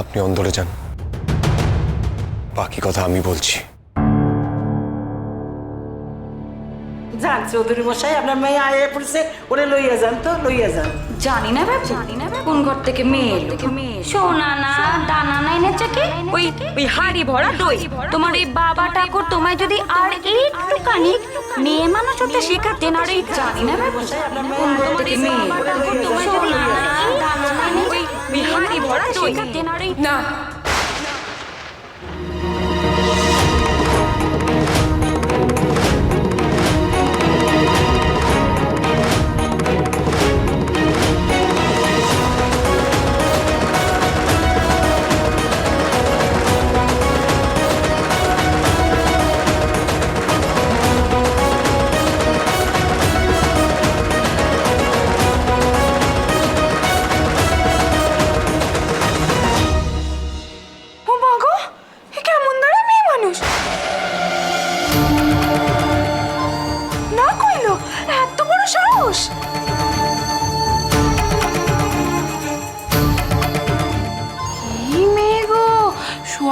আপনি অন্দরে যান, বাকি কথা আমি বলছি। যান চৌধুরী মশাই, আপনার মেয়ে আয়ে পড়ছে, ওরে লইয়া যান তো, লইয়া যান। জানি না বাবু, কোন ঘর থেকে মেয়ে এলো। সোনা না দানা না এনেছে কি? ওই হাড়ি ভরা দই। তোমার এই বাবা ঠাকুর তোমায় যদি আর একটুখানি মেয়ে মানুষ হতে শেখাতেন, আর এই জানি না বাবু কোন ঘর থেকে মেয়ে এলো। সোনা না দানা না এনেছে, ওই হাড়ি ভরা দই শেখাতেন, আর এই না।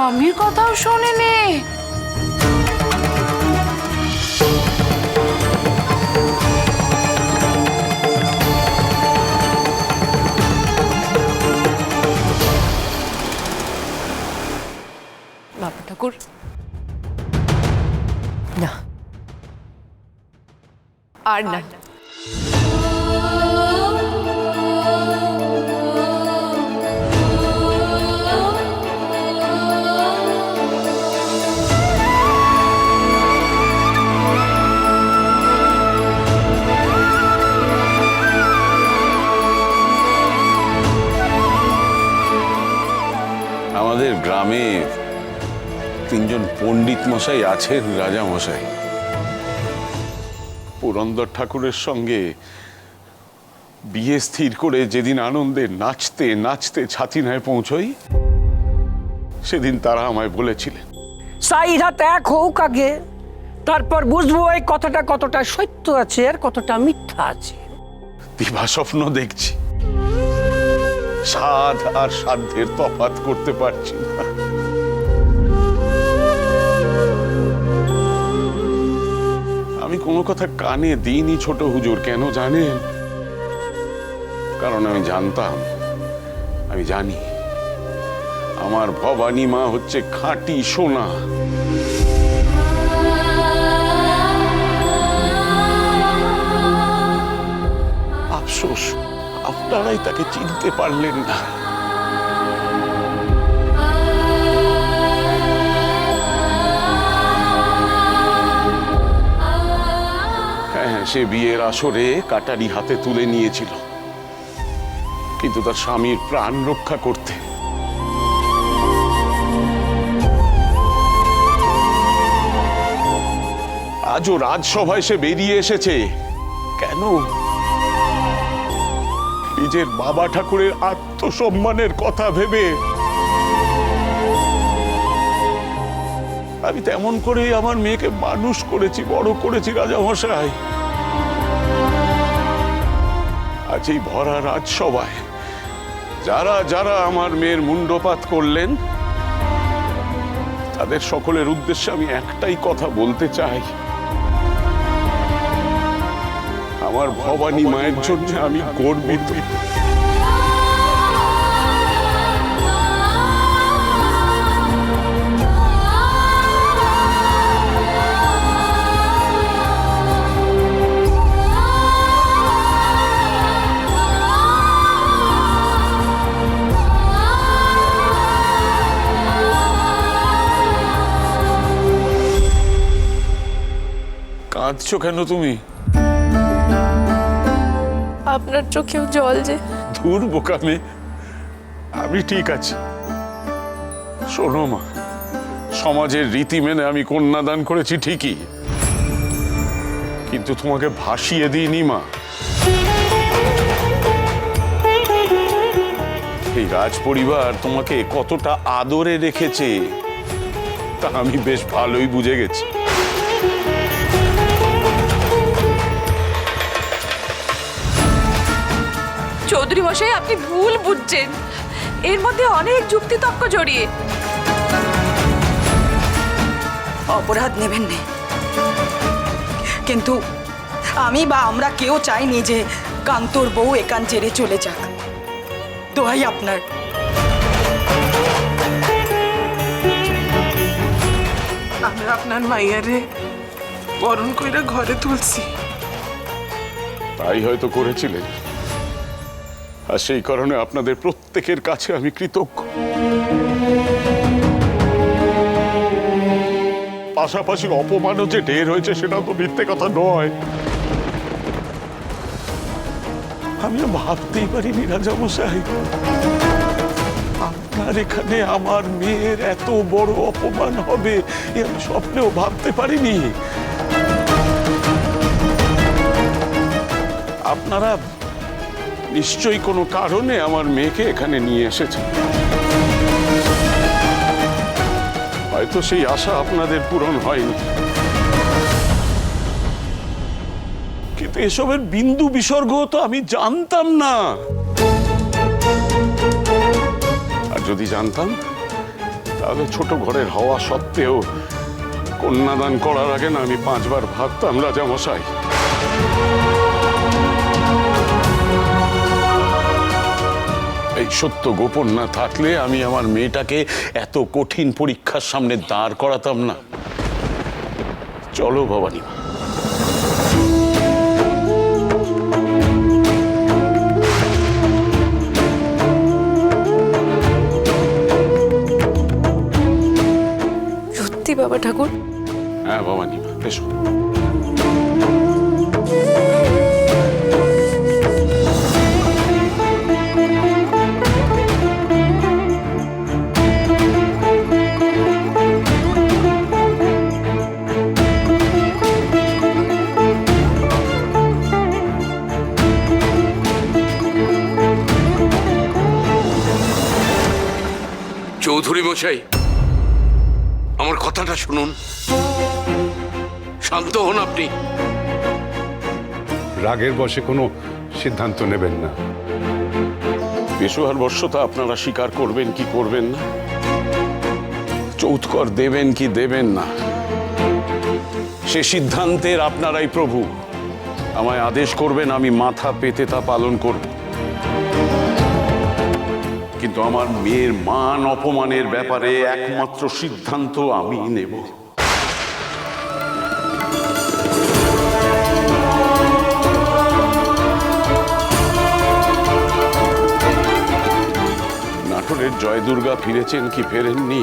স্বামীর কথাও শোনে নে। বাবা ঠাকুর না, আর না। আমাদের গ্রামে তিনজন পণ্ডিত মশাই আছেন রাজা মশাই। পুরন্দর ঠাকুরের সঙ্গে বিয়ে স্থির করে যেদিন আনন্দে নাচতে নাচতে ছাতিনায় পৌঁছই, সেদিন তারা আমায় বলেছিলেন সাই রাত এক হোক আগে, তারপর বুঝবো এই কথাটা কতটা সত্য আছে আর কতটা মিথ্যা আছে। দিবা স্বপ্ন দেখছি, সাধ আর সাধ্যের তফাৎ করতে পারছি না। আমি কোনো কথা কানে দিইনি ছোট হুজুর, কেন জানেন? কারণ আমি জানতাম, আমি জানি আমার ভবানী মা হচ্ছে খাঁটি সোনা। আফসোস আপনারাই তাকে চিনতে পারলেন না। হ্যাঁ, সে বিয়ের আসরে কাটারি হাতে তুলে নিয়েছিল, কিন্তু তার স্বামীর প্রাণ রক্ষা করতে আজও রাজসভায় সে বেরিয়ে এসেছে। কেন? নিজের বাবা ঠাকুরের আত্মসম্মানের কথা ভেবে। আমি তেমন করেই আমার মেয়েকে মানুষ করেছি, বড় করেছি রাজা মশাই। আজ এই ভরা রাজসভায় যারা যারা আমার মেয়ের মুন্ডপাত করলেন, তাদের সকলের উদ্দেশ্যে আমি একটাই কথা বলতে চাই, আমার ভবানী মায়ের জন্য আমি গর্বিত। কাঁদছো কেন তুমি? আপনার চোখেও জল যে। ধুর বোকামে, আমি ঠিক আছি। শোনো মা, সমাজের রীতি মেনে আমি কন্যাদান করেছি ঠিকই, কিন্তু তোমাকে ভাসিয়ে দিইনি মা। এই রাজ পরিবার তোমাকে কতটা আদরে রেখেছে তা আমি বেশ ভালোই বুঝে গেছি। চৌধুরী মশাই, আপনি ভুল বুঝছেন। এর মধ্যে অনেক যুক্তিতর্ক জড়িয়ে। অপরাধ নেবেন না, কিন্তু আমি বা আমরা কেউ চাইনি যে কান্তর বউ এখান ছেড়ে চলে যাক। দোহাই আপনার। আমরা আপনার মাইয়ারে বরণ কইরা ঘরে তুলছি। তাই হয়তো করেছিলেন, আর সেই কারণে আপনাদের প্রত্যেকের কাছে আমি কৃতজ্ঞ। পাশাপাশি অপমানও যে ঢের হয়েছে সেটা তো মিথ্যে কথা নয়। আমি ভাবতেই পারিনি রাজামশাই, আপনার এখানে আমার মেয়ের এত বড় অপমান হবে এ আমি স্বপ্নেও ভাবতে পারিনি। আপনারা নিশ্চয়ই কোনো কারণে আমার মেয়েকে এখানে নিয়ে এসেছেন। হয়তো সেই আশা আপনাদের পূরণ হয়নি, কিন্তু এসবের বিন্দু বিসর্গ তো আমি জানতাম না। আর যদি জানতাম তাহলে ছোট ঘরের হওয়া সত্ত্বেও কন্যাদান করার আগে না আমি 5 বার ভাবতাম রাজামশাই। এই সত্য গোপন না থাকলে আমি আমার মেয়েটাকে এত কঠিন পরীক্ষার সামনে দাঁড় করাতাম না। চলো ভবানী মা। সত্যি বাবা ঠাকুর? হ্যাঁ ভবানী মা, এসো। চৌধুরী মশাই, আমার কথাটা শুনুন, শান্ত হন আপনি। রাগের বশে কোনো সিদ্ধান্ত নেবেন না। বেসুহার বর্ষতা আপনারা স্বীকার করবেন কি করবেন না, চৌথকর দেবেন কি দেবেন না, সে সিদ্ধান্তের আপনারাই প্রভু। আমায় আদেশ করবেন, আমি মাথা পেতে তা পালন করব। কিন্তু আমার মেয়ের মান অপমানের ব্যাপারে একমাত্র সিদ্ধান্ত আমি নেব। নাটোরের জয় দুর্গা ফিরেছেন কি ফেরেননি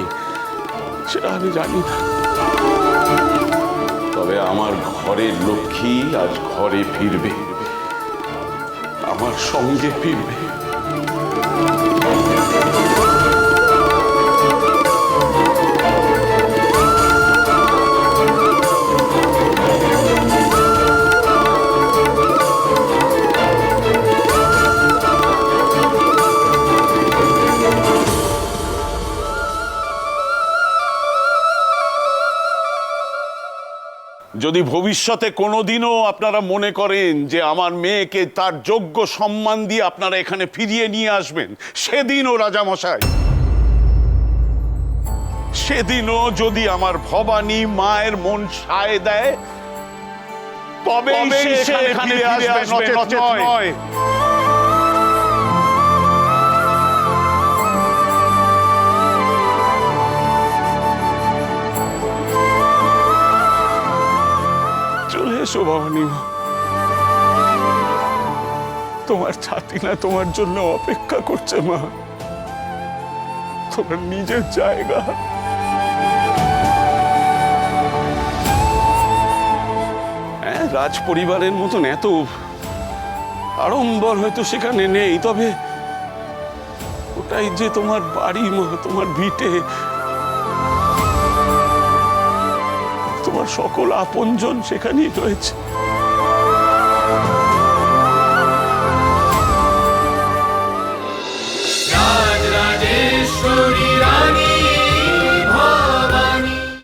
সেটা আমি জানি না, তবে আমার ঘরের লক্ষ্মী আজ ঘরে ফিরবে, আমার সঙ্গে ফিরবে। যদি ভবিষ্যতে কোনোদিনও আপনারা মনে করেন যে আমার মেয়েকে তার যোগ্য সম্মান দিয়ে আপনারা এখানে ফিরিয়ে নিয়ে আসবেন, সেদিনও রাজামশাই, সেদিনও যদি আমার ভবানী মায়ের মন সায় দেয় তবেই সে এখানে ফিরে আসবে, নচেৎ নয়। চলে এসো ভবানী মা, তোমার ছাতি না তোমার জন্য অপেক্ষা করছে মা, তোমার নিজের জায়গা। হ্যাঁ, রাজ পরিবারের মতন এত আড়ম্বর হয়তো সেখানে নেই, তবে ওটাই যে তোমার বাড়ি মা, তোমার ভিটে, তোমার সকল আপনজন সেখানেই রয়েছে। রাজরাজেশ্বরী।